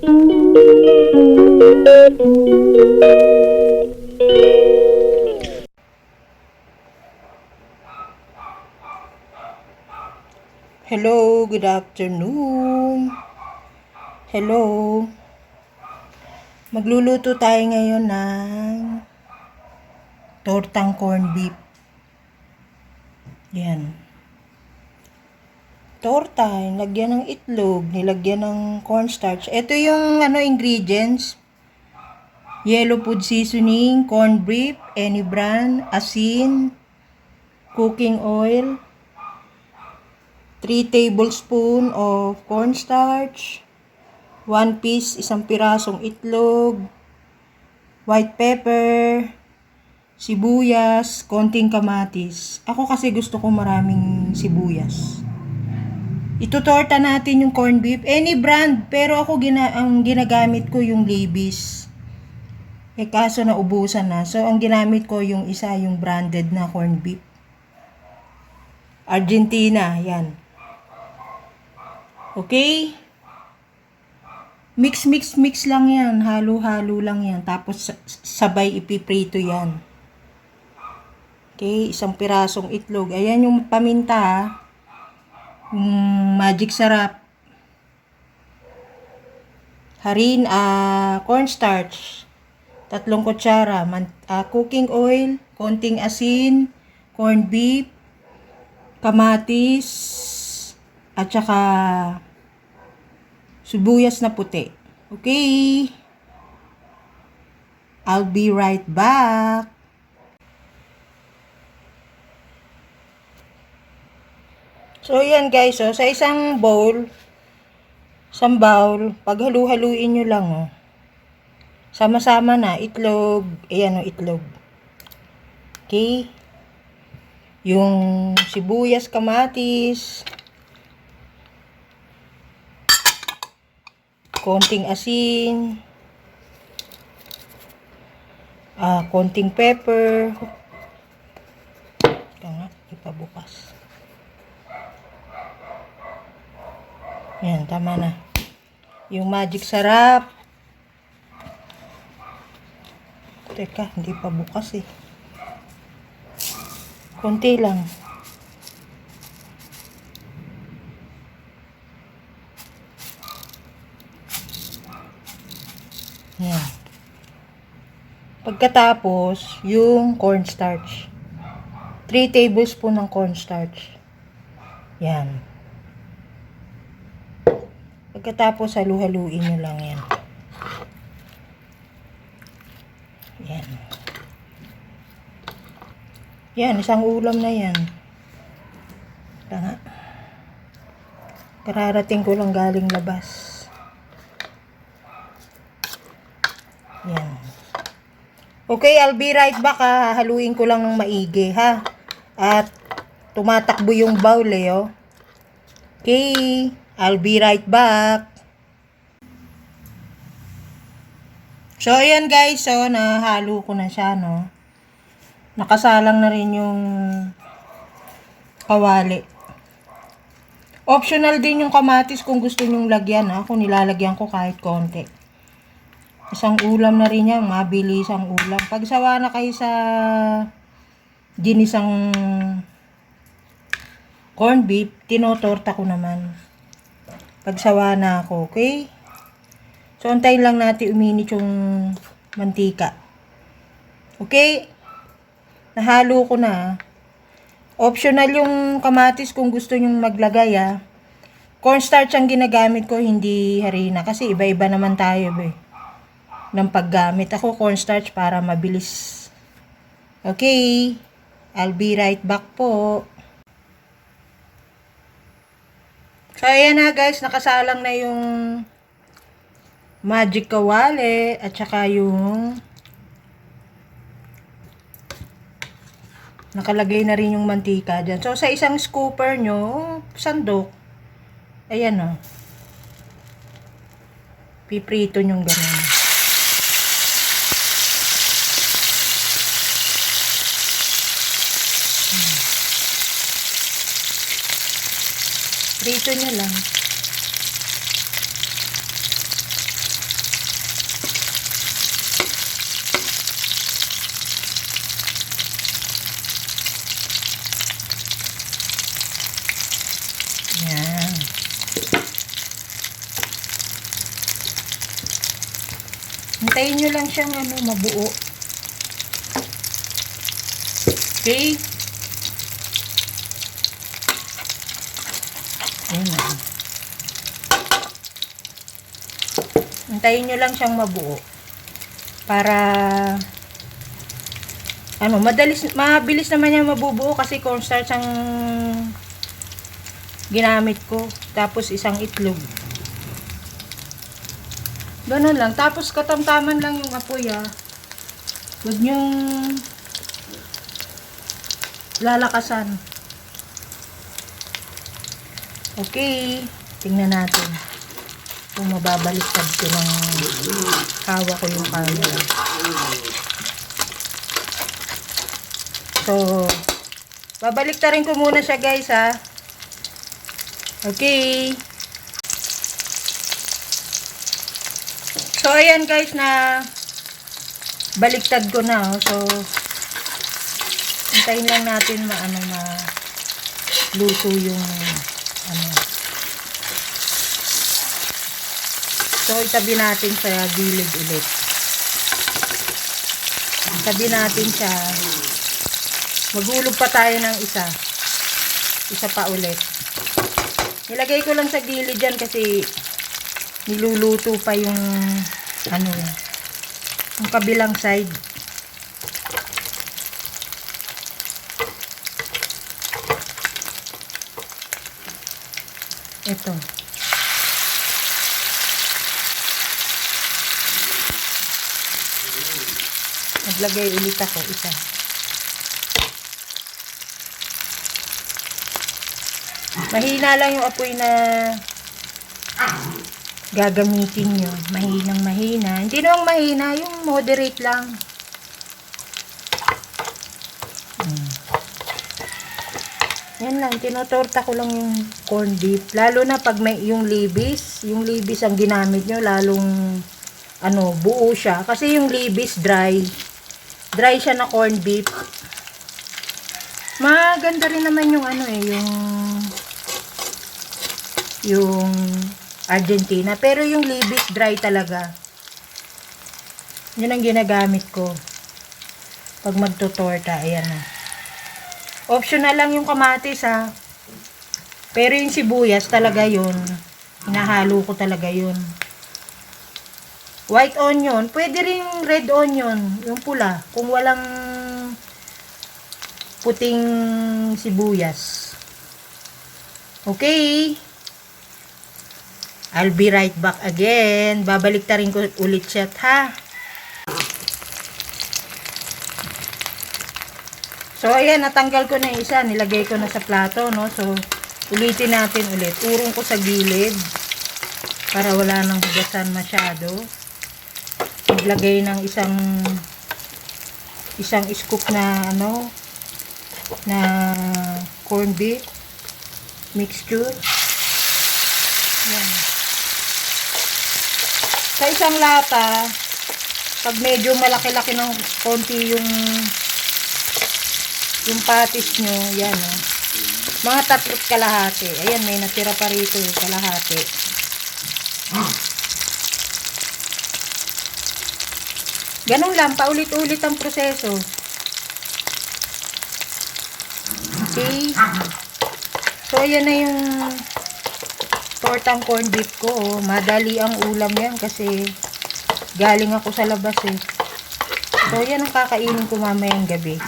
Hello, good afternoon. Hello. Magluluto tayo ngayon ng tortang corned beef. Yan. Torta, nilagyan ng itlog, nilagyan ng cornstarch. Ito yung ingredients. Yellow food seasoning, corned beef, any brand, asin, cooking oil, 3 tablespoon of cornstarch, 1 piece, isang pirasong itlog, white pepper, sibuyas, konting kamatis. Ako kasi gusto ko maraming sibuyas. Itutorta natin yung corned beef. Any brand, pero ako ang ginagamit ko yung Levi's. Kaso naubusan na. So, ang ginamit ko yung isa, yung branded na corned beef. Argentina, yan. Okay? Mix lang yan. Halo-halo lang yan. Tapos, sabay ipiprito yan. Okay? Isang pirasong itlog. Ayan yung paminta, magic sarap. Cornstarch. 3 kutsara. Cooking oil. Konting asin. Corned beef. Kamatis. At saka sibuyas na puti. Okay? I'll be right back. So, yan guys. So, sa isang bowl, paghalu-haluin nyo lang. Oh. Sama-sama na. Itlog. Ayan o, itlog. Okay? Yung sibuyas, kamatis, konting asin, konting pepper. Ito nga, ipabukas. Yan, tama na. Yung magic sarap. Teka, hindi pa bukas eh. Konti lang. Yan. Pagkatapos, yung cornstarch. 3 tablespoon ng cornstarch. Yan. Pagkatapos, halu-haluin nyo lang yan. Yan. Yan, isang ulam na yan. Tanga. Kararating ko lang galing labas. Yan. Okay, I'll be right back ha. Haluin ko lang ng maigi ha. At tumatakbo yung bowl eh oh. Okay, I'll be right back. So, ayan guys. So, nahalo ko na siya no. Nakasalang na rin yung kawali. Optional din yung kamatis kung gusto nyong lagyan ha. Kung nilalagyan ko kahit konti. Isang ulam na rin yan. Mabilis ang ulam. Pag sawa na kayo sa ginisang corned beef, tinotorta ko naman. Pag sawa na ako, okay? So, antayin lang natin uminit yung mantika. Okay? Nahalo ko na. Optional yung kamatis kung gusto nyong maglagay ha. Cornstarch ang ginagamit ko, hindi harina. Kasi iba-iba naman tayo ng paggamit. Ako cornstarch para mabilis. Okay. I'll be right back po. So ayan na guys. Nakasalang na yung magic kawali. At saka yung nakalagay na rin yung mantika dyan. So, sa isang scooper nyo, sandok. Ayan o. Piprito nyo ganun. Prito nyo lang. Hintayin nyo lang siyang mabuo. Okay? Ayan na. Hintayin nyo lang siyang mabuo. Para mabilis naman yan mabubuo kasi cornstarch ang ginamit ko. Tapos isang itlog. Ganun lang. Tapos katamtaman lang yung apoy Huwag nyong lalakasan. Okay. Tingnan natin. Kung mababaliktad ko ng hawak ko yung camera. So, babaliktarin ko muna siya guys Okay. So, ayan guys na baliktad ko na. So, hintayin lang natin luto yung So, itabi natin sa gilid ulit. Itabi natin siya. Maghulog pa tayo ng isa. Isa pa ulit. Nilagay ko lang sa gilid yan kasi niluluto pa yung yung kabilang side. Ito. Naglagay ulit ako isa. Mahina lang yung apoy na gagamitin nyo. Mahinang mahina. Hindi naman mahina, yung moderate lang. Yan lang, tinotorta ko lang yung corned beef. Lalo na pag may yung libis ang ginamit nyo, lalong buo siya. Kasi yung libis dry siya na corned beef. Maganda rin naman yung yung Argentina. Pero yung libis dry talaga. Yun ang ginagamit ko pag magtotorta. Ayan na. Optional lang yung kamatis Pero yung sibuyas talaga yun. Hinahalo ko talaga yun. White onion. Pwede rin red onion. Yung pula. Kung walang puting sibuyas. Okay. I'll be right back again. Babaliktarin ko ulit siya So, ayan, natanggal ko na isa. Nilagay ko na sa plato, no? So, ulitin natin ulit. Urong ko sa gilid. Para wala nang hugasan masyado. Maglagay ng isang scoop na, na corned beef mixture. Yan. Sa isang lata, pag medyo malaki-laki ng konti yung patis nyo, yan mga 3 kalahati. Ayan, may natira pa rito kalahati. Ganun lang, paulit-ulit ang proseso. Okay. So, ayan na yung tortang corned beef ko. Madali ang ulam yan kasi galing ako sa labas So, yan ang kakainin ko mamayang gabi.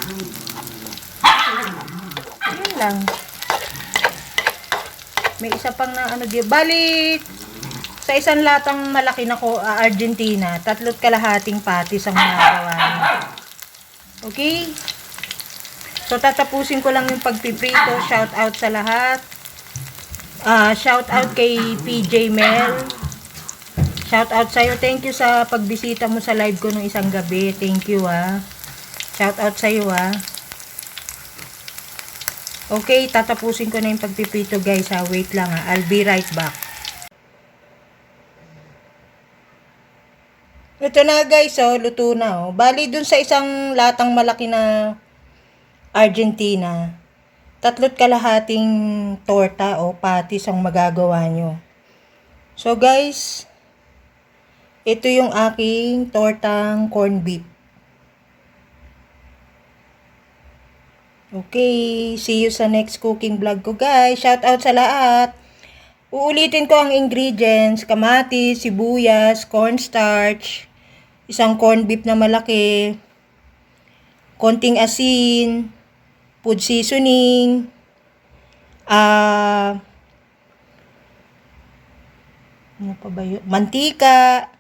Yan lang. May isa pang bali, sa isang latang malaki na Argentina, 3 kalahating patis ang nagawa niya. Okay? So, tatapusin ko lang yung pagpiprito. Shout out sa lahat. Shout out kay PJ Mel. Shout out sa'yo. Thank you sa pagbisita mo sa live ko nung isang gabi. Thank you Shout out sa'yo Okay, tatapusin ko na yung pagpipito guys Wait lang I'll be right back. Ito na guys luto na Bali dun sa isang latang malaki na Argentina, 3 kalahating torta o patis ang magagawa nyo. So guys, Ito yung aking tortang corned beef. Okay, see you sa next cooking vlog ko guys. Shout out sa lahat. Uulitin ko ang ingredients: kamatis, sibuyas, cornstarch, isang corned beef na malaki, konting asin, food seasoning, ano pa ba yun? Mantika,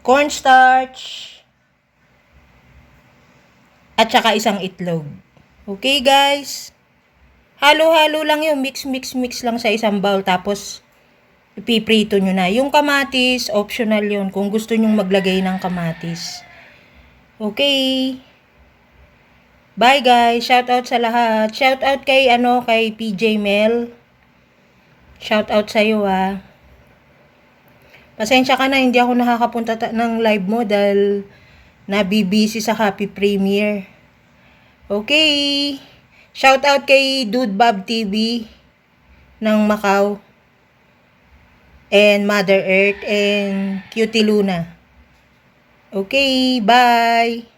cornstarch, at saka isang itlog. Okay guys? Halo-halo lang yun. Mix lang sa isang bowl. Tapos, ipiprito nyo na. Yung kamatis, optional yun. Kung gusto nyong maglagay ng kamatis. Okay. Bye guys. Shout out sa lahat. Shout out kay, kay PJ Mel. Shout out sa iyo Pasensya ka na, hindi ako nakakapunta ng live mo dahil nabibisi sa Happy Premiere. Okay. Shout out kay Dude Bob TV ng Macau. And Mother Earth and Cutie Luna. Okay, bye.